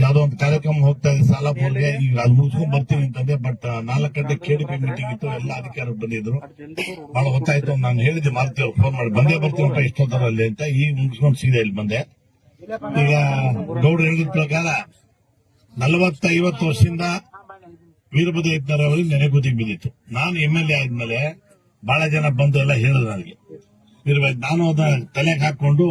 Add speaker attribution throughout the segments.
Speaker 1: ಯಾವ್ದೋ ಒಂದು ಕಾರ್ಯಕ್ರಮ ಹೋಗ್ತಾ ಇದೆ ಸಾಲಾಪುರ್ಗೆ, ಈಗ ಅದು ಮುಗಿಸ್ಕೊಂಡ್ ಬರ್ತೀವಿ ಅಂತಂದೆ. ಬಟ್ 4 ಗಂಟೆ KDP ಮೀಟಿಂಗ್ ಇತ್ತು, ಎಲ್ಲ ಅಧಿಕಾರಿಗಳು ಬಂದಿದ್ರು. ಬಹಳ ಗೊತ್ತಾಯ್ತು. ನಾನು ಹೇಳಿದ್ದೆ ಮಾರುತಿ ಅವ್ರು ಫೋನ್ ಮಾಡಿ, ಬಂದೇ ಬರ್ತೀವಪ್ಪ ಇಷ್ಟೊತ್ತರಲ್ಲಿ ಅಂತ. ಈಗ ಮುಗಿಸ್ಕೊಂಡು ಸೀದಾ ಇಲ್ಲಿ ಬಂದೆ. ಈಗ ಗೌಡ್ರು ಹೇಳಿದ ಪ್ರಕಾರ 40-50 ವರ್ಷದಿಂದ ವೀರಭದ್ರ ಯತ್ನಾಳ್ ನೆನೆಗುದಿಗೆ ಬಿದ್ದಿತ್ತು. ನಾನು MLA ಆದ್ಮೇಲೆ ಬಹಳ ಜನ ಬಂದು ಎಲ್ಲ ಹೇಳಿದ್ರು ನನಗೆ, ನಾನು ಅದನ್ನ ತಲೆಗೆ ಹಾಕೊಂಡು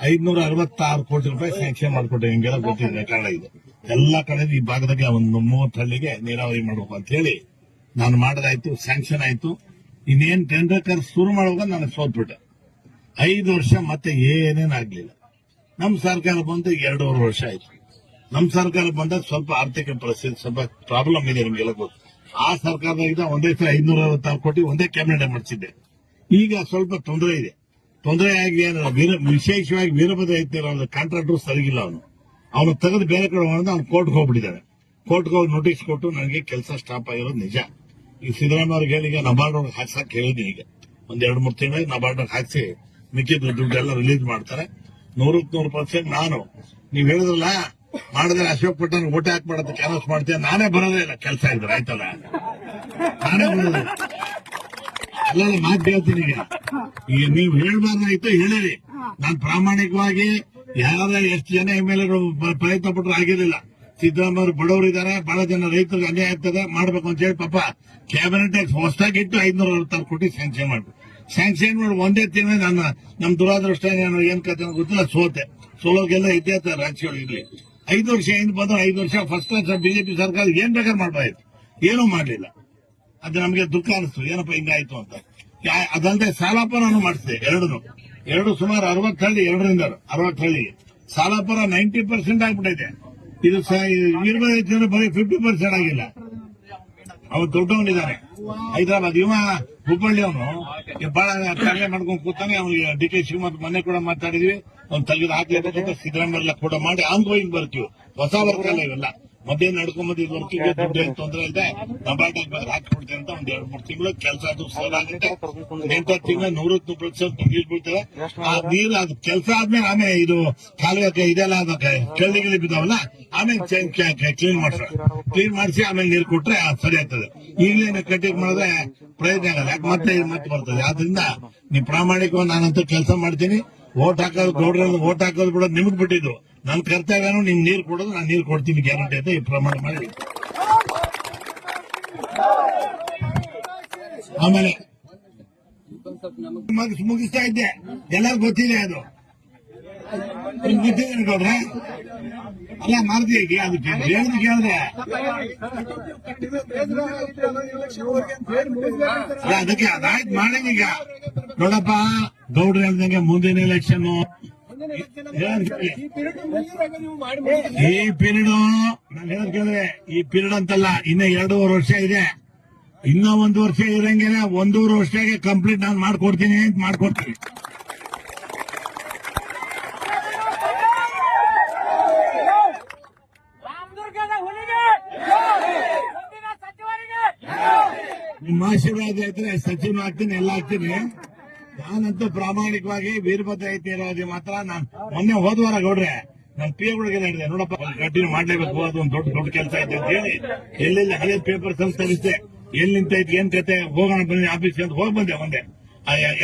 Speaker 1: 566 ಕೋಟಿ ರೂಪಾಯಿ ಸ್ಯಾಂಕ್ಷನ್ ಮಾಡಿಕೊಟ್ಟೆ. ನಿಮ್ಗೆಲ್ಲ ಗೊತ್ತಿದೆ, ಕಾರಣ ಇದೆ. ಎಲ್ಲಾ ಕಡೆ ಈ ಭಾಗದಾಗೆ ಒಂದು 30 ಹಳ್ಳಿಗೆ ನೀರಾವರಿ ಮಾಡ್ಬೇಕು ಅಂತ ಹೇಳಿ ನಾನು ಮಾಡೋದಾಯ್ತು, ಸ್ಯಾಂಕ್ಷನ್ ಆಯ್ತು. ಇನ್ನೇನ್ ಟೆಂಡರ್ ಕರ್ಸ್ ಶುರು ಮಾಡುವಾಗ ನಾನು ಸೋತ್ಬಿಟ್ಟೆ. 5 ವರ್ಷ ಮತ್ತೆ ಏನೇನಾಗ್ಲಿಲ್ಲ. ನಮ್ ಸರ್ಕಾರ ಬಂದು 2.5 ವರ್ಷ ಆಯ್ತು. ನಮ್ ಸರ್ಕಾರ ಬಂದಾಗ ಸ್ವಲ್ಪ ಆರ್ಥಿಕ ಪರಿಸ್ಥಿತಿ ಸ್ವಲ್ಪ ಪ್ರಾಬ್ಲಮ್ ಇದೆ, ನಿಮ್ಗೆಲ್ಲ ಗೊತ್ತು. ಆ ಸರ್ಕಾರದಾಗ ಒಂದೇ ಸಲ 566 ಕೋಟಿ ಒಂದೇ ಕ್ಯಾಬಿನೆಟ್ ಮಾಡಿಸಿದ್ದೆ. ಈಗ ಸ್ವಲ್ಪ ತೊಂದರೆ ಇದೆ. ತೊಂದರೆ ಆಗಿ ವಿಶೇಷವಾಗಿ ವೀರಭದ್ರ ಯತ್ನಾಳ್ ಕಾಂಟ್ರಾಕ್ಟರ್ ಸರಿಗಿಲ್ಲ. ಅವನು ತೆಗೆದು ಬೇರೆ ಕಡೆ ಹೋಗೋದು, ಅವ್ನು ಕೋರ್ಟ್ಗೆ ಹೋಗ್ಬಿಟ್ಟಿದ್ದಾನೆ. ಕೋರ್ಟ್ಗೆ ಹೋಗಿ ನೋಟಿಸ್ ಕೊಟ್ಟು ನನಗೆ ಕೆಲಸ ಸ್ಟಾಪ್ ಆಗಿರೋದು ನಿಜ. ಈ ಸಿದ್ದರಾಮಯ್ಯ ಅವ್ರಿಗೆ ಹೇಳಿ ಈಗ ನಬಾರ್ಡ್ ಹಾಕ್ಸಕ್ ಹೇಳಿದೀನಿ. ಈಗ 1-2-3 ತಿಂಗಳಿಗೆ ನಬಾರ್ಡ್ ಹಾಕ್ಸಿ ಮಿಕ್ಕಿದ ದುಡ್ಡೆಲ್ಲ ರಿಲೀಸ್ ಮಾಡ್ತಾರೆ. 100% ನಾನು ನೀವ್ ಹೇಳಿದ್ರಲ್ಲ ಮಾಡಿದ್ರೆ ಅಶೋಕ್ ಪಟ್ಟಣ ಓಟೆ ಹಾಕ್ಬಾರ್ದು ಕ್ಯಾನ್ವಸ್ ಮಾಡ್ತೀಯ, ನಾನೇ ಬರೋದೇ ಇಲ್ಲ. ಕೆಲಸ ಇದ್ರೆ ಆಯ್ತಲ್ಲ, ನಾನೇ ಬರೋದಿಲ್ಲ. ಅಲ್ಲ ಮಾತು ಹೇಳ್ತೀನಿ. ಈಗ ನೀವು ಹೇಳ್ಬಾರ್ದಾಯ್ತು ಹೇಳಿರಿ. ನಾನು ಪ್ರಾಮಾಣಿಕವಾಗಿ ಯಾರ ಎಷ್ಟು ಜನ MLA ಪ್ರಯತ್ನ ಪಟ್ಟರು ಆಗಿರಲಿಲ್ಲ. ಸಿದ್ದರಾಮಯ್ಯ ಬಡವರು ಇದ್ದಾರೆ, ಬಹಳ ಜನ ರೈತರಿಗೆ ಅನ್ಯಾಯ ಆಗ್ತದೆ, ಮಾಡ್ಬೇಕು ಅಂತ ಹೇಳಿ ಪಾಪ ಕ್ಯಾಬಿನೆಟ್ ಹೊಸದಾಗಿಟ್ಟು 566 ಕೋಟಿ ಸ್ಯಾಂಕ್ಷನ್ ಮಾಡಿ ಒಂದೇ ತಿಂಗಳು ನಮ್ ದುರಾದೃಷ್ಟ ಏನ್ ಕತೆ ಗೊತ್ತಿಲ್ಲ, ಸೋಲೋಗೆಲ್ಲ ಇದ್ದೇ ರಾಜ್ಯಗಳು ಇರ್ಲಿ. 5 ವರ್ಷ ಏನ್ ಬಂದ್ರೆ 5 ವರ್ಷ ಫಸ್ಟ್ ಕ್ಲಾಸ್ ಬಿಜೆಪಿ ಸರ್ಕಾರ ಏನ್ ಬೇಕಾದ್ರೆ ಮಾಡ್ಬಾಯ್ತು, ಏನೂ ಮಾಡ್ಲಿಲ್ಲ. ಅದು ನಮ್ಗೆ ದುಃಖ ಅನಿಸ್ತು, ಏನಪ್ಪ ಹಿಂಗಾಯ್ತು ಅಂತ. ಅದಲ್ಲದೆ ಸಾಲಾಪರ ನಾನು ಮಾಡಿಸಿದೆ. ಎರಡು ಸುಮಾರು 60 ಹಳ್ಳಿ, 260 ಹಳ್ಳಿಗೆ ಸಾಲಾಪರ 90% ಆಗ್ಬಿಟ್ಟೈತೆ. ಇದು ವೀರಭದ್ರ ಬರೀ 50% ಆಗಿಲ್ಲ. ಅವನು ದೊಡ್ಡವನಿದ್ದಾನೆ, ಹೈದರಾಬಾದ್ ಇವ ಹುಬ್ಬಳ್ಳಿ. ಅವನು ಬಹಳ ಕಾರ್ಯ ಮಾಡ್ಕೊಂಡು ಕೂತಾನೆ. ಅವ್ನಿಗೆ DK ಶಿವಮೊಗ್ಗ ಮೊನ್ನೆ ಕೂಡ ಮಾತಾಡಿದ್ವಿ, ಅವ್ನು ತೆಗೆದು ಹಾಕ್ಲೇಬೇಕಂತ ಸಿದ್ದರಾಮಯ್ಯ ಎಲ್ಲ ಕೂಡ ಮಾಡಿ ಆನ್ಗೋಯಿಂಗ್ ಬರ್ತೀವಿ. ಹೊಸ ವರ್ಕ್ ಅಲ್ಲ ಇವೆಲ್ಲ, ಮಧ್ಯ ನಡ್ಕೊಂಬಂದು ಇದು ವರ್ಕಿಗೆ ದುಡ್ಡು ಏನ್ ತೊಂದರೆ ಇದೆ, ನಬಾರ್ಡ್ ಹಾಕಿಬಿಡ್ತೇನೆ ಅಂತ 1-2-3 ತಿಂಗಳು ಕೆಲಸ ಅದು ಆಗುತ್ತೆ. 8 ತಿಂಗಳು 100% ನೀರು ಬೀಳ್ತದೆ. ಆ ನೀರು ಅದು ಕೆಲಸ ಆಮೇಲೆ ಇದು ಕಾಲುವೆ ಇದೆಲ್ಲ ಕೆಳಗಿಳಿ ಬಿದ್ದಾವಲ್ಲ, ಆಮೇಲೆ ಕ್ಲೀನ್ ಮಾಡಿಸಿ ಆಮೇಲೆ ನೀರು ಕೊಟ್ರೆ ಸರಿ ಆಗ್ತದೆ. ಈಗಲೇ ಕಟ್ಟಿಂಗ್ ಮಾಡಿದ್ರೆ ಪ್ರಯತ್ನ ಆಗಲ್ಲ, ಯಾಕೆ ಮತ್ತೆ ಬರ್ತದೆ. ಆದ್ರಿಂದ ನೀವು ಪ್ರಾಮಾಣಿಕವಾಗಿ ನಾನಂತೂ ಕೆಲಸ ಮಾಡ್ತೀನಿ. ಓಟ್ ಹಾಕೋದು ಗೌಡ್ರಲ್ಲಿ ಓಟ್ ಹಾಕೋದು ಬಿಡೋದು ನಿಮಗ್ ಬಿಟ್ಟಿದ್ದು. ನನ್ನ ಕರ್ತವ್ಯನು ನಿಮ್ಗೆ ನೀರು ಕೊಡೋದು, ನಾನು ನೀರು ಕೊಡ್ತೀನಿ ಗ್ಯಾರಂಟಿ ಅಂತ ಈ ಪ್ರಮಾಣ ಮಾಡಿ. ಆಮೇಲೆ ಮುಗಿಸ್ತಾ ಇದ್ದೆ, ಎಲ್ಲರಿಗೂ ಗೊತ್ತಿದೆ ಅದು. ಗೊತ್ತಿದೆ ಗೌಡ್ರೆ, ಅಲ್ಲ ಮಾರ್ದಿ ಅದಕ್ಕೆ ಹೇಳಿದ್ರೆ ಕೇಳಿದ್ರೆ ಅದಕ್ಕೆ ಅದಾಯ್ತು ಮಾಡಿದೀಗ. ನೋಡಪ್ಪ ಗೌಡ್ರು ಹೇಳ್ದಂಗೆ ಮುಂದಿನ ಎಲೆಕ್ಷನ್ ಈ ಪೀರಿಯಡ್ ನಾನು ಹೇಳೋದ್ ಕೇಳಿದ್ರೆ ಈ ಪೀರಿಯಡ್ ಅಂತಲ್ಲ, ಇನ್ನ 2.5 ವರ್ಷ ಇದೆ. ಇನ್ನೂ 1 ವರ್ಷ ಇರಂಗೇನೆ 1.5 ವರ್ಷಕ್ಕೆ ಕಂಪ್ಲೀಟ್ ನಾನು ಮಾಡ್ಕೊಡ್ತೀನಿ ಅಂತ ಮಾಡ್ಕೊಡ್ತೀನಿ. ನಿಮ್ಮ ಆಶೀರ್ವಾದ ಇದ್ರೆ ಸಚಿವ ಆಗ್ತೀನಿ, ಎಲ್ಲ ಆಗ್ತೀನಿ. ನಾನಂತೂ ಪ್ರಾಮಾಣಿಕವಾಗಿ ವೀರಭದ್ರ ಯತ್ನಾಳ್ ಮಾತ್ರ ನಾನು ಮೊನ್ನೆ ಹೋದ್ವಾರ ಗೌಡ್ರೆ ನಾನು PA ಹೇಳಿದೆ, ನೋಡಪ್ಪ ಕಂಟಿನ್ಯೂ ಮಾಡ್ಲೇಬೇಕು, ಅದು ಒಂದು ದೊಡ್ಡ ಕೆಲಸ ಐತೆ ಅಂತ ಹೇಳಿ ಎಲ್ಲೆಲ್ಲಿ ಹಳೆ ಪೇಪರ್ಸ್ ಅಂತ ತರಿಸಿದೆ. ಎಲ್ಲಿ ನಿಂತೈತಿ ಏನ್ ಕತೆ, ಹೋಗೋಣ ಬನ್ನಿ ಆಫೀಸ್ಗೆ ಅಂತ ಹೋಗಿ ಬಂದೆ ಒಂದೇ.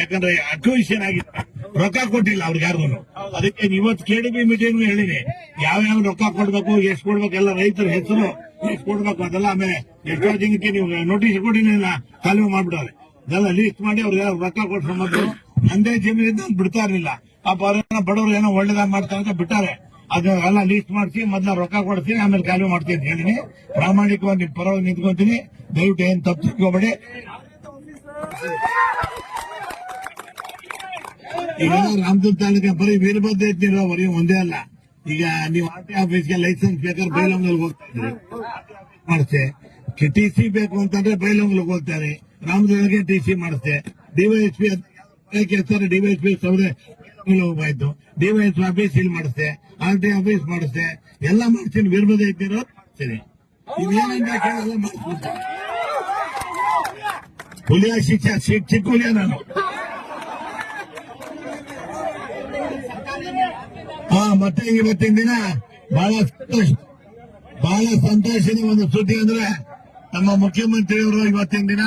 Speaker 1: ಯಾಕಂದ್ರೆ ಅಕ್ವಿಷನ್ ಆಗಿತ್ತು, ರೊಕ್ಕ ಕೊಟ್ಟಿಲ್ಲ ಅವ್ರಿಗೆ ಯಾರಿಗೂ. ಅದಕ್ಕೆ ಇವತ್ತು KDP ಮೀಟಿಂಗ್ ಹೇಳಿನಿ, ಯಾವ್ಯಾವ ರೊಕ್ಕ ಕೊಡ್ಬೇಕು, ಎಷ್ಟು ಕೊಡ್ಬೇಕು, ಎಲ್ಲ ರೈತರ ಹೆಸರು ಎಷ್ಟು ಕೊಡ್ಬೇಕು ಅದೆಲ್ಲ. ಆಮೇಲೆ ಎಷ್ಟೋ ಜನಕ್ಕೆ ನೀವು ನೋಟಿಸ್ ಕೊಟ್ಟಿಲ್ಲ, ಖಾಲಿ ಮಾಡ್ಬಿಡೋರೆ. ಇದೆಲ್ಲ ಲೀಸ್ಟ್ ಮಾಡಿ ಅವ್ರಿಗೆ ರೊಕ್ಕ ಕೊಟ್ಟು ಮೊದಲು ನಂದೇ ಜಮೀನಿಂದ ಬಿಡ್ತಾ ಇರ್ಲಿಲ್ಲ. ಪಾಪ ಅವ್ರೇನೋ ಬಡವರು ಏನೋ ಒಳ್ಳೇದಾಗ ಮಾಡ್ತಾರೆ ಅಂತ ಬಿಟ್ಟಾರೆ. ಅದೆಲ್ಲ ಲೀಸ್ಟ್ ಮಾಡಿಸಿ ಮೊದಲ ರೊಕ್ಕ ಕೊಡ್ತೀನಿ, ಆಮೇಲೆ ಖಾಲಿ ಮಾಡ್ತೀನಿ ಅಂತ ಹೇಳಿನಿ. ಪ್ರಾಮಾಣಿಕವಾಗಿ ನಿಮ್ ಪರವಾಗಿ ನಿಂತ್ಕೊಂತೀನಿ, ದಯವಿಟ್ಟು ಏನ್ ತಪ್ಪು ತಿಳ್ಕೊಬೇಡಿ. ಈಗ ರಾಮದುರ್ಗ ತಾಲೂಕಿನ ಬರೀ ವೀರಭದ್ರ ಯತ್ನಾಳ್ ಒಂದೇ ಅಲ್ಲ. ಈಗ ನೀವು RT ಆಫೀಸ್ಗೆ ಲೈಸೆನ್ಸ್ ಬೇಕಾದ್ರೆ ಬೈಲಹೊಂಗಲಕ್ಕೆ ಹೋಗ್ತಾ ಇದ್ರಿ, ಮಾಡಿಸ್ತೆ. TC ಬೇಕು ಅಂತಂದ್ರೆ ಬೈಲಹೊಂಗಲಕ್ಕೆ ಹೋಗ್ತಾರೆ, ರಾಮದುರ್ಗಕ್ಕೆ TC ಮಾಡಿಸ್ತೆ. DYSP DYSP ಸೌದೆ ಹೋಗ್ಬಾಯ್ತು, DYSP ಆಫೀಸ್ ಇಲ್ಲಿ ಮಾಡಿಸ್ತೆ, RT ಆಫೀಸ್ ಮಾಡಿಸ್ತೆ, ಎಲ್ಲ ಮಾಡ್ತೀನಿ. ವೀರಭದ್ರ ಯತ್ನಾಳ್ ಸರಿ, ಇವೇನಂತ ಕೇಳಲ್ಲ ಮಾಡಿಸ್ಬಿಡ್ತಾರೆ. ಹುಲಿಯ ಶಿಕ್ಷೆ ಚಿಕ್ಕ ಹುಲಿಯ ನಾನು. ಮತ್ತೆ ಇವತ್ತಿನ ದಿನ ಬಹಳ ಸಂತೋಷದ ಒಂದು ಸುದ್ದಿ ಅಂದ್ರೆ ನಮ್ಮ ಮುಖ್ಯಮಂತ್ರಿಯವರು ಇವತ್ತಿನ ದಿನ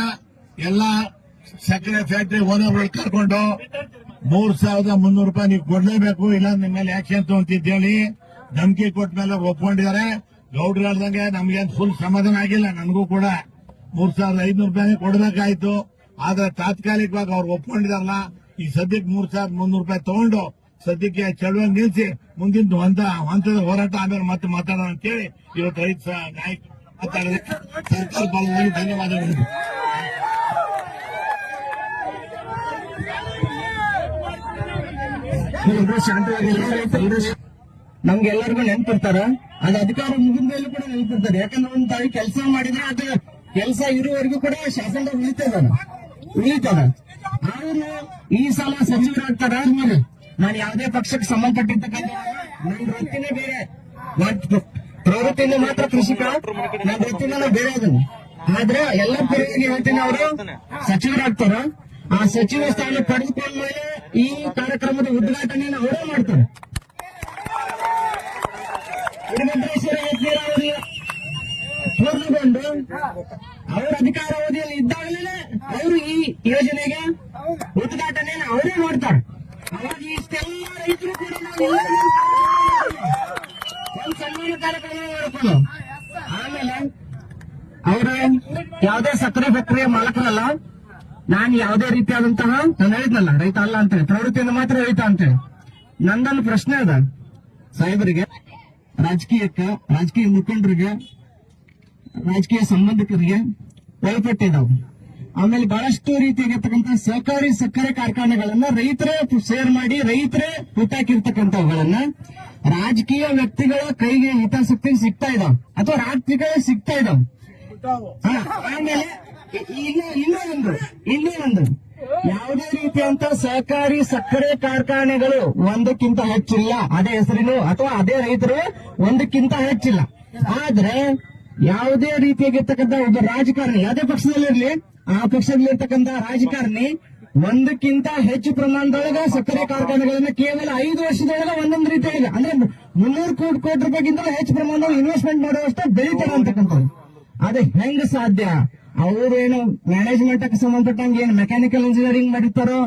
Speaker 1: ಎಲ್ಲಾ ಸಕ್ಕರೆ ಫ್ಯಾಕ್ಟರಿ ಓನರ್ಗಳು ಕರ್ಕೊಂಡು 3,300 ರೂಪಾಯಿ ನೀವು ಕೊಡ್ಲೇಬೇಕು, ಇಲ್ಲ ನಿಮ್ಮ ಮೇಲೆ ಆಕ್ಷನ್ ತಗೊಂತಿದ್ದೇಳಿ ಧಮಕಿ ಕೊಟ್ಟ ಮೇಲೆ ಒಪ್ಕೊಂಡಿದ್ದಾರೆ. ಗೌಡ್ರು ಹೇಳ್ದಂಗೆ ನಮ್ಗೇನ್ ಫುಲ್ ಸಮಾಧಾನ ಆಗಿಲ್ಲ. ನನಗೂ ಕೂಡ 3,500 ರೂಪಾಯಿ ಕೊಡ್ಬೇಕಾಯ್ತು. ಆದ್ರೆ ತಾತ್ಕಾಲಿಕವಾಗಿ ಅವ್ರು ಒಪ್ಕೊಂಡಿದಾರಲ್ಲ, ಈ ಸದ್ಯಕ್ಕೆ 3,300 ರೂಪಾಯಿ ತಗೊಂಡು ಸದ್ಯಕ್ಕೆ ಚಳುವಳಿ ನಿಲ್ಲಿಸಿ ಮುಂದಿನ ಹಂತದ ಹೋರಾಟ ಆಮೇಲೆ ಮತ್ತೆ ಮಾತಾಡೋಣ ಅಂತೇಳಿ ಇವತ್ತು ರೈತ ನಾಯಕ ಮಾತಾಡಿದ್ರೆ ಸರ್ಕಾರ ಪರವಾಗಿ ಧನ್ಯವಾದಗಳು.
Speaker 2: ನಮ್ಗೆಲ್ಲರಿಗೂ ನೆನ್ಪಿರ್ತಾರ, ಅದು ಅಧಿಕಾರ ಮುಗಿದ ಮೇಲೂ ಕೂಡ ನೆನ್ಪಿರ್ತಾರೆ. ಯಾಕಂದ್ರೆ ಒಂದ್ ತಾಯಿ ಕೆಲಸ ಮಾಡಿದ್ರೆ ಅದು ಕೆಲಸ ಇರುವವರೆಗೂ ಕೂಡ ಶಾಸನದಾಗ ಉಳಿತದ. ಅವರು ಈ ಸಲ ಸಚಿವರಾಗ್ತಾರ ಆದ್ಮೇಲೆ ನಾನು ಯಾವುದೇ ಪಕ್ಷಕ್ಕೆ ಸಂಬಂಧಪಟ್ಟಿರ್ತಕ್ಕಂಥ ನನ್ನ ವೃತ್ತಿನೇ ಬೇರೆ, ಪ್ರವೃತ್ತಿಯಿಂದ ಮಾತ್ರ ಕೃಷಿಕ, ನನ್ನ ವೃತ್ತಿನ ಬೇರೆ ಅದನ್ನು. ಆದ್ರೆ ಎಲ್ಲ ಪರವಾಗಿ ಹೇಳ್ತೀನಿ, ಅವರು ಸಚಿವರಾಗ್ತಾರ. ಆ ಸಚಿವ ಸ್ಥಾನ ಪಡೆದುಕೊಂಡ್ಮೇಲೆ ಈ ಕಾರ್ಯಕ್ರಮದ ಉದ್ಘಾಟನೆಯನ್ನು ಅವರೇ ಮಾಡ್ತಾರೆ. ವೀರಭದ್ರೇಶ್ವರ ನೀರಾವರಿ ಪೂರ್ಣಗೊಂಡು ಅವರ ಅಧಿಕಾರಾವಧಿಯಲ್ಲಿ ಇದ್ದಾಗಲೇ ಅವರು ಈ ಯೋಜನೆಗೆ ಉದ್ಘಾಟನೆಯನ್ನು ಅವರೇ ಮಾಡ್ತಾರೆ. ಅವಾಗ ಇಷ್ಟೆಲ್ಲ ರೈತರು ಕೂಡ ಒಂದು ಸನ್ಮಾನ ಕಾರ್ಯಕ್ರಮ ಮಾಡ್ಕೊಂಡು ಆಮೇಲೆ ಅವರ ಯಾವುದೇ ಸಕ್ಕರೆ ಫ್ಯಾಕ್ಟರಿಯ ಮಾಲಕರಲ್ಲ, ನಾನು ಯಾವುದೇ ರೀತಿಯಾದಂತಹ ನಾನು ಹೇಳಿದ್ನಲ್ಲ ರೈತ ಅಲ್ಲ ಅಂತೇಳಿ, ಪ್ರವೃತ್ತಿಯಿಂದ ಮಾತ್ರ ರೈತ ಅಂತೇಳಿ. ನಂದೊಂದು ಪ್ರಶ್ನೆ ಅದ ಸಾಹೇಬರಿಗೆ, ರಾಜಕೀಯ ಮುಖಂಡರಿಗೆ, ರಾಜಕೀಯ ಸಂಬಂಧಿಕರಿಗೆ ಒಳಪಟ್ಟಿದ್ದಾವೆ. ಆಮೇಲೆ ಬಹಳಷ್ಟು ರೀತಿಯಾಗಿರ್ತಕ್ಕಂಥ ಸಹಕಾರಿ ಸಕ್ಕರೆ ಕಾರ್ಖಾನೆಗಳನ್ನ ರೈತರೇ ಶೇರ್ ಮಾಡಿ ರೈತರೇ ಹುಟ್ಟಾಕಿರ್ತಕ್ಕಂಥವುಗಳನ್ನ ರಾಜಕೀಯ ವ್ಯಕ್ತಿಗಳ ಕೈಗೆ ಹಿತಾಸಕ್ತಿ ಸಿಗ್ತಾ ಇದಾವೆ ಅಥವಾ ರಾಜಕೀಯ ಸಿಗ್ತಾ ಇದಾವೆ. ಆಮೇಲೆ ಇನ್ನೂ ಒಂದು ಯಾವುದೇ ರೀತಿಯಂತ ಸಹಕಾರಿ ಸಕ್ಕರೆ ಕಾರ್ಖಾನೆಗಳು ಒಂದಕ್ಕಿಂತ ಹೆಚ್ಚಿಲ್ಲ, ಅದೇ ಹೆಸರಿನು ಅಥವಾ ಅದೇ ರೈತರು ಒಂದಕ್ಕಿಂತ ಹೆಚ್ಚಿಲ್ಲ. ಆದ್ರೆ ಯಾವುದೇ ರೀತಿಯಾಗಿರ್ತಕ್ಕಂಥ ಒಬ್ಬ ರಾಜಕಾರಣಿ, ಯಾವುದೇ ಪಕ್ಷದಲ್ಲಿರ್ಲಿ, ಆ ಪಕ್ಷದಲ್ಲಿರ್ತಕ್ಕಂಥ ರಾಜಕಾರಣಿ ಒಂದಕ್ಕಿಂತ ಹೆಚ್ಚು ಪ್ರಮಾಣದೊಳಗ ಸಕ್ಕರೆ ಕಾರ್ಖಾನೆಗಳನ್ನ ಕೇವಲ 5 ವರ್ಷದೊಳಗ ಒಂದೊಂದು ರೀತಿಯಾಗಿ ಅಂದ್ರೆ 300 ಕೋಟಿ ರೂಪಾಯಿಗಿಂತ ಹೆಚ್ಚು ಪ್ರಮಾಣದಲ್ಲಿ ಇನ್ವೆಸ್ಟ್ಮೆಂಟ್ ಮಾಡುವಷ್ಟು ಬೆಳೀತಾರೆ ಅಂತಕ್ಕಂಥದ್ದು. ಅದು ಹೆಂಗ್ ಸಾಧ್ಯ? ಅವ್ರೇನು ಮ್ಯಾನೇಜ್ಮೆಂಟ್ ಸಂಬಂಧಪಟ್ಟಂಗೆ ಏನ್ ಮೆಕ್ಯಾನಿಕಲ್ ಇಂಜಿನಿಯರಿಂಗ್ ಮಾಡಿರ್ತಾರೋ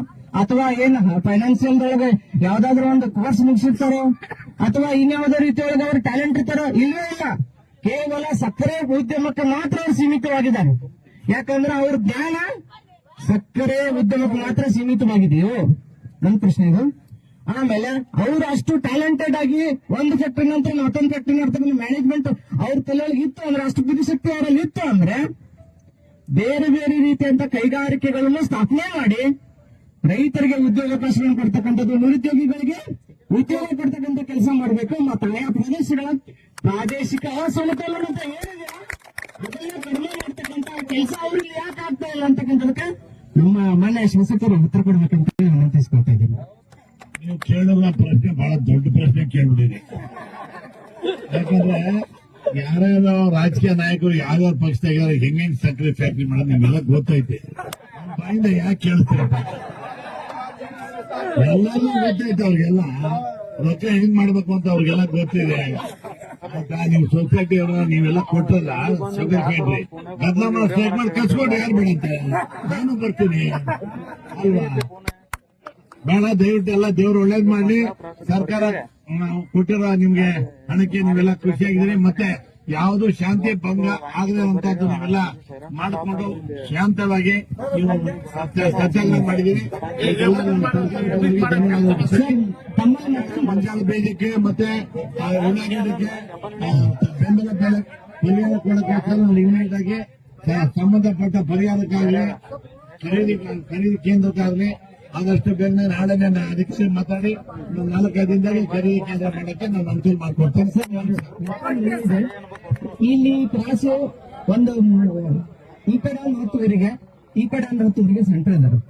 Speaker 2: ಅಥವಾ ಏನ್ ಫೈನಾನ್ಸಿಯಲ್ ಒಳಗೆ ಯಾವ್ದಾದ್ರು ಒಂದು ಕೋರ್ಸ್ ಮುಗಿಸಿರ್ತಾರೋ ಅಥವಾ ಇನ್ಯಾವುದೇ ರೀತಿಯೊಳಗೆ ಅವ್ರ ಟ್ಯಾಲೆಂಟ್ ಇರ್ತಾರೋ? ಇಲ್ಲವೇ ಇಲ್ಲ. ಕೇವಲ ಸಕ್ಕರೆ ಉದ್ಯಮಕ್ಕೆ ಮಾತ್ರ ಅವ್ರು ಸೀಮಿತವಾಗಿದ್ದಾರೆ. ಯಾಕಂದ್ರೆ ಅವ್ರ ಜ್ಞಾನ ಸಕ್ಕರೆ ಉದ್ಯಮಕ್ಕೆ ಮಾತ್ರ ಸೀಮಿತವಾಗಿದೆಯೋ ನನ್ನ ಪ್ರಶ್ನೆ ಇದು. ಆಮೇಲೆ ಅವರು ಅಷ್ಟು ಟ್ಯಾಲೆಂಟೆಡ್ ಆಗಿ ಒಂದು ಫ್ಯಾಕ್ಟರಿ ನಂತರ ಮತ್ತೊಂದು ಫ್ಯಾಕ್ಟರಿ ಮಾಡ್ತಕ್ಕಂಥ ಮ್ಯಾನೇಜ್ಮೆಂಟ್ ಅವ್ರ ತಲೆಯೊಳಗೆ ಇತ್ತು ಅಂದ್ರೆ, ಅಷ್ಟು ಬುದ್ಧಿಶಕ್ತಿ ಅವರಲ್ಲಿ ಇತ್ತು ಅಂದ್ರೆ ಬೇರೆ ಬೇರೆ ರೀತಿಯಂತ ಕೈಗಾರಿಕೆಗಳನ್ನು ಸ್ಥಾಪನೆ ಮಾಡಿ ರೈತರಿಗೆ ಉದ್ಯೋಗಾವಕಾಶಗಳನ್ನು ಕೊಡ್ತಕ್ಕಂಥದ್ದು, ನಿರುದ್ಯೋಗಿಗಳಿಗೆ ಉದ್ಯೋಗ ಕೊಡ್ತಕ್ಕಂಥ ಕೆಲಸ ಮಾಡಬೇಕು. ಮತ್ತು ಆಯಾ ಪ್ರದೇಶಗಳ ಪ್ರಾದೇಶಿಕ ಅಸಮತೋಲನ ಅಂತ ಏನಿದೆ ಅದನ್ನ ಕಡಿಮೆ ಮಾಡ್ತಕ್ಕಂಥ ಕೆಲಸ ಅವ್ರಿಗೆ ಯಾಕೆ ಆಗ್ತಾ ಇಲ್ಲ ಅಂತಕ್ಕಂಥದಕ್ಕೆ ನಮ್ಮ ಮಾನ್ಯ ಶಾಸಕರು ಉತ್ತರ ಕೊಡ್ಬೇಕಂತ ವಿನಂತಿಸ್ಕೊಳ್ತಾ ಇದ್ದೀನಿ.
Speaker 1: ನೀವು ಕೇಳುವ ಪ್ರಶ್ನೆ ಬಹಳ ದೊಡ್ಡ ಪ್ರಶ್ನೆ ಕೇಳ್ಬಿಟ್ಟಿದೆ. ಯಾಕಂದ್ರೆ ಯಾರ್ಯಾರೋ ರಾಜಕೀಯ ನಾಯಕರು ಯಾವ್ಯಾವ ಪಕ್ಷದಾಗ ಹೆಂಗ್ ಸಕ್ಕರೆ ಫ್ಯಾಕ್ಟ್ರಿ ಮಾಡೋದು ನಿಮ್ಗೆಲ್ಲ ಗೊತ್ತೈತೆ. ಬಾಯಿಂದ ಯಾಕೆ ಕೇಳ್ತೀರಪ್ಪ? ಎಲ್ಲರೂ ಗೊತ್ತೈತೆ ಅವ್ರಿಗೆಲ್ಲ. ರೊಕ್ಕ ಹೆಂಗ್ ಮಾಡ್ಬೇಕು ಅಂತ ಅವ್ರಿಗೆಲ್ಲ ಗೊತ್ತಿದೆ. ನೀವು ಸೊಸೈಟಿ ಅವ್ರನ್ನ ನೀವೆಲ್ಲ ಕೊಟ್ಟಲ್ಲ ಸಕ್ಕರೆ ಫ್ಯಾಕ್ಟ್ರಿ ಬದಲಾವಣೆ ಸ್ಟ್ರೈಕ್ ಮಾಡಿ ಕಳ್ಸ್ಕೊಂಡು ಯಾರು ಬೇಡಂತೆ? ನಾನು ಬರ್ತೀನಿ ಅಲ್ವಾ? ಬೇಡ, ದಯವಿಟ್ಟು ಎಲ್ಲ ದೇವ್ರು ಒಳ್ಳೇದ್ ಮಾಡ್ಲಿ. ಸರ್ಕಾರ ಕೊಟ್ಟಿರೋ ನಿಮ್ಗೆ ಹಣಕ್ಕೆ ನೀವೆಲ್ಲ ಖುಷಿಯಾಗಿದ್ದೀರಿ. ಮತ್ತೆ ಯಾವುದು ಶಾಂತಿ ಭಂಗ ಆಗದೆ ಅಂತದ್ದು ನೀವೆಲ್ಲ ಮಾಡಿಕೊಂಡು ಶಾಂತವಾಗಿ ನೀವು ಸತ್ಯಾಗ್ರಹ ಮಾಡಿದ್ದೀರಿ. ಮಂಜಾಳ ಬೇಜಕ್ಕೆ ಮತ್ತೆ ಉಳ್ಳಾಗಡ್ಡಿಗೆ ಬೆಂಬಲ ಬೆಲೆ ಪರಿಹಾರ ಕೊಡೋಕ್ಕೋಸ್ಕರ ಲಿಮಿಟ್ ಆಗಿ ಸಂಬಂಧಪಟ್ಟ ಪರಿಹಾರಕ್ಕಾಗಲಿ ಖರೀದಿ ಕೇಂದ್ರಕ್ಕಾಗಲಿ ಆದಷ್ಟು ಬೇಗನೆ ನಾಳೆ ನಾನು ಅದಕ್ಕೆ ಮಾತಾಡಿ 4-5 ದಿನದಲ್ಲಿ ಖರೀದಿ ಕೇಂದ್ರ ಮಾಡಕ್ಕೆ ನಾನು ಅನುಕೂಲ ಮಾಡ್ಕೊಡ್ತೇನೆ ಸರ್.
Speaker 2: ಇಲ್ಲಿ ಕ್ರಾಸು ಒಂದು ಈ ಕಡೆ 10 ಊರಿಗೆ, ಈ ಕಡೆ 10 ಊರಿಗೆ ಸೆಂಟರ್ ಇದ್ದಾರೆ.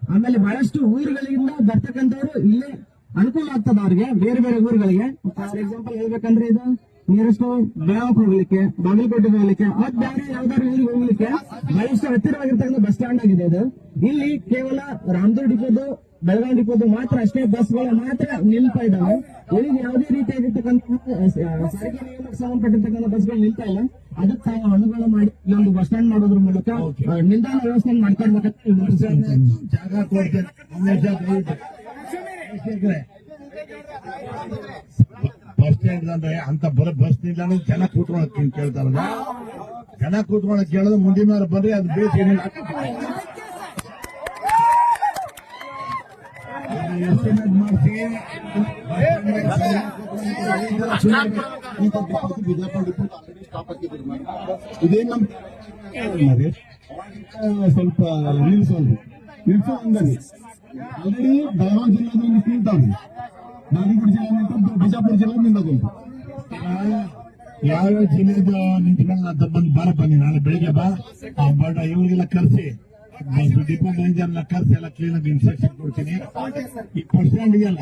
Speaker 2: ಆಮೇಲೆ ಬಹಳಷ್ಟು ಊರುಗಳಿಂದ ಬರ್ತಕ್ಕಂಥವ್ರು ಇಲ್ಲೇ ಅನುಕೂಲ ಆಗ್ತದ ಅವ್ರಿಗೆ ಬೇರೆ ಬೇರೆ ಊರುಗಳಿಗೆ. ಫಾರ್ ಎಕ್ಸಾಂಪಲ್ ಹೇಳ್ಬೇಕಂದ್ರೆ ಇದು ನಿಯರೆಸ್ಟ್ ಬೆಳಗಾವಿಗೆ ಹೋಗ್ಲಿಕ್ಕೆ, ಬಾಗಲಕೋಟೆಗೆ ಹೋಗ್ಲಿಕ್ಕೆ, ಮತ್ತೆ ಬೇರೆ ಯಾವ್ದಾದ್ರು ಊರಿಗೆ ಹೋಗ್ಲಿಕ್ಕೆ ಬಹಳಷ್ಟು ಹತ್ತಿರವಾಗಿರ್ತಕ್ಕಂಥ ಬಸ್ ಸ್ಟ್ಯಾಂಡ್ ಆಗಿದೆ ಇದು. ಇಲ್ಲಿ ಕೇವಲ ರಾಮದುರ್ಗ ಡಿಪೋದು ಬೆಳಗಾವಿ ಡಿಪೋದು ಮಾತ್ರ ಅಷ್ಟೇ ಬಸ್ಗಳು ಮಾತ್ರ ನಿಲ್ತಾ ಇದ್ದಾವೆ. ಉಳಿದ ಯಾವುದೇ ರೀತಿಯಾಗಿರ್ತಕ್ಕಂಥ ಸಾರಿಗೆ ನಿಯಮಕ್ಕೆ ಸಂಬಂಧಪಟ್ಟಿರ್ತಕ್ಕಂಥ ಬಸ್ಗಳು ನಿಲ್ತಾ ಇಲ್ಲ. ಅದಕ್ಕೆ ತಾವು ಅನುಗುಣ ಮಾಡಿ ಇಲ್ಲೊಂದು ಬಸ್ ಸ್ಟ್ಯಾಂಡ್ ಮಾಡೋದ್ರ ಮೂಲಕ ನಿಲ್ದಾಣ ವ್ಯವಸ್ಥೆ ಮಾಡ್ಕೊಳ್ಬೇಕಂತ
Speaker 1: ಜಾಗ ಕೊಡ್ತೇನೆ. ಬಸ್ ಸ್ಟ್ಯಾಂಡ್ ಅಂದ್ರೆ ಅಂತ ಬರೋ ಬಸ್ ನಿಲ್ದಾಣ ಜನ ಕೂತ್ಕೊಳಕ್ ಕೇಳ್ತಾರಲ್ಲ, ಜನ ಕೂತ್ಕೊಳಕ್ ಕೇಳಿದ್ರೆ ಮುಂದಿನ ಬರ್ರಿ ಅದು ಬೇಸಿ ಎಸ್ಟಿಮೇಟ್ ಮಾಡಿಸಿ
Speaker 3: ಇದೇ ನಮ್ಮ ಸ್ವಲ್ಪ ನಿಲ್ಸೋಂಗಲ್ಲಿ ಆಲ್ರೆಡಿ ಬೆಳಗಾವಿ ಜಿಲ್ಲೆಯಲ್ಲಿ ನಿಂತಾವ್ರಿ, ಬಾಗಲಕೋಟೆ ಜಿಲ್ಲೆ ಬಿಜಾಪುರ ಜಿಲ್ಲೆ ನಿಂತುಂಟು.
Speaker 1: ಯಾವ್ಯಾವ ಜಿಲ್ಲೆದು ನಿಂತ್ಕೊಂಡು ಅಂತ ಬಂದು ಬಾರಪ್ಪ ನೀನು ನಾಳೆ ಬೆಳಿಗ್ಗೆ ಬಾ. ಬಟ್ ಇವ್ರಿಗೆಲ್ಲ ಕರ್ಸಿ ಡಿಪೋ ಮ್ಯಾನೇಜರ್ನ ಕರ್ಸಿ ಎಲ್ಲ ಕ್ಲೀನ್ ಆಗಿ ಇನ್ಸ್ಟ್ರಕ್ಷನ್ ಕೊಡ್ತೀನಿ. ಈ ಬಸ್ ಸ್ಟ್ಯಾಂಡ್ ಇದೆಯಲ್ಲ,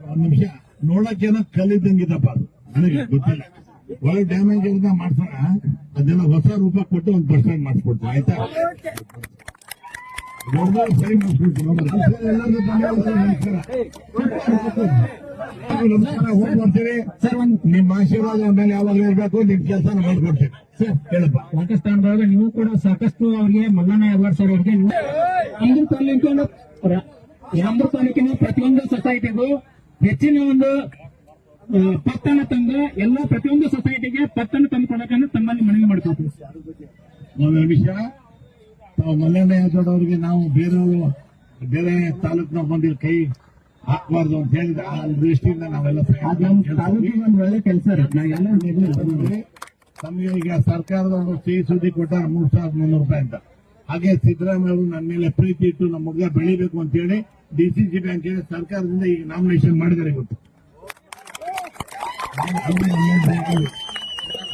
Speaker 1: ಒಂದ್ ನಿಮಿಷ ನೋಡಕ್ಕೇನೋ ಕಲ್ಲಿದ್ದಂಗಿದಪ್ಪ, ಅದು ನನಗೆ ಗೊತ್ತಿಲ್ಲ. ಒಳ್ಳೆ ಡ್ಯಾಮೇಜ್ ಇರೋದ ಮಾಡ್ಸೋಣ, ಅದೆಲ್ಲ ಹೊಸ ರೂಪ ಕೊಟ್ಟು ಒಂದು ಬಸ್ ಸ್ಟ್ಯಾಂಡ್ ಮಾಡಿಸ್ಕೊಡ್ತೀನಿ ಆಯ್ತಾ. ದೊಡ್ಡದಾಗಿ ಸರಿ ಮಾಡಿಸ್ಬಿಡ್ತೀನಿ. ನಮಸ್ಕಾರ, ಹೋಗಿ ಬರ್ತೀವಿ ಸರ್. ನಿಮ್ಮ ಆಶೀರ್ವಾದ ಮೇಲೆ ಯಾವಾಗಲೂ ಇರಬೇಕು, ನಿಮ್ ಕೆಲಸ ಮಾಡ್ಕೊಡ್ತೀವಿ ಸರ್. ಹೇಳಪ್ಪ.
Speaker 2: ಪಾಕಿಸ್ತಾನದೊಳಗೆ ನೀವು ಕೂಡ ಸಾಕಷ್ಟು ಅವರಿಗೆ ಮಲ್ಲಣ್ಣ ಎಡ್ವರ್ಡ್ ಸರ್ ಅವರಿಗೆ ಯಲಂಬೂರು ತಾಲೂಕಿನ ಪ್ರತಿಯೊಂದು ಸೊಸೈಟಿಗೂ ಹೆಚ್ಚಿನ ಒಂದು ಪತ್ತನ ತಂದು ಎಲ್ಲ ಪ್ರತಿಯೊಂದು ಸೊಸೈಟಿಗೆ ಪತ್ತನ ತಂದು ಕೊಡೋಕನ್ನು ತಮ್ಮಲ್ಲಿ ಮನವಿ ಮಾಡ್ಕೊತೀವಿ.
Speaker 1: ಒಂದು ವಿಷಯ, ತಾವು ಮಲ್ಲಣ್ಣ ಯಾದವ್ ನಾವು ಬೇರೆ ತಾಲೂಕಿನ ಬಂದಿಲ್ಲ ಕೈ ಹಾಕಬಾರ್ದು ಅಂತ ಹೇಳಿದ ಆ ದೃಷ್ಟಿಯಿಂದ ನಾವೆಲ್ಲ
Speaker 2: ತಾಲೂಕಿಗೆ ಒಂದು ಒಳ್ಳೆ ಕೆಲಸ
Speaker 1: ನಮಗೆ ಈಗ ಸರ್ಕಾರದ ಒಂದು ಸಿಹಿ ಸುದ್ದಿ ಕೊಟ್ಟಾರ 3,300 ಅಂತ. ಹಾಗೆ ಸಿದ್ದರಾಮಯ್ಯ ಅವರು ನನ್ನ ಮೇಲೆ ಪ್ರೀತಿ ಇಟ್ಟು ನಮ್ಮ ಹುಡುಗ ಬೆಳಿಬೇಕು ಅಂತ ಹೇಳಿ ಡಿಸಿಸಿ ಬ್ಯಾಂಕ್ ಸರ್ಕಾರದಿಂದ ಈಗ ನಾಮಿನೇಷನ್ ಮಾಡಿದ್ದಾರೆ. ಇವತ್ತು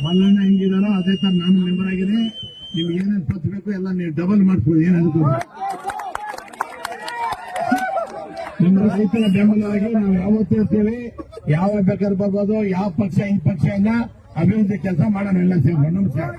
Speaker 1: ಮಲ್ಲಣ್ಣ ಹೆಂಗಿದಾರೋ ಅದೇ ತರ ನಾನು ಮೆಂಬರ್ ಆಗಿದೆ. ನಿಮ್ಗೆ ಏನೇನು ಪತ್ರ ಬೇಕು ಎಲ್ಲ ನೀವು ಡಬಲ್ ಮಾಡ್ಕೊಳ್ಳಿ. ಏನಾದ್ರು ನಿಮ್ಮ ರೈತರ ಬೆಂಬಲವಾಗಿ ನಾವು ಯಾವತ್ತೂ ಇರ್ತೀವಿ. ಯಾವ ಬೇಕಾದ್ರೆ ಬರ್ಬೋದು, ಯಾವ ಪಕ್ಷ ಈ ಪಕ್ಷ ಎಲ್ಲ ಅಭಿವೃದ್ಧಿ ಕೆಲಸ ಮಾಡೋಣ ಎಲ್ಲ ಸೇರಿ. ನಮಸ್ಕಾರ.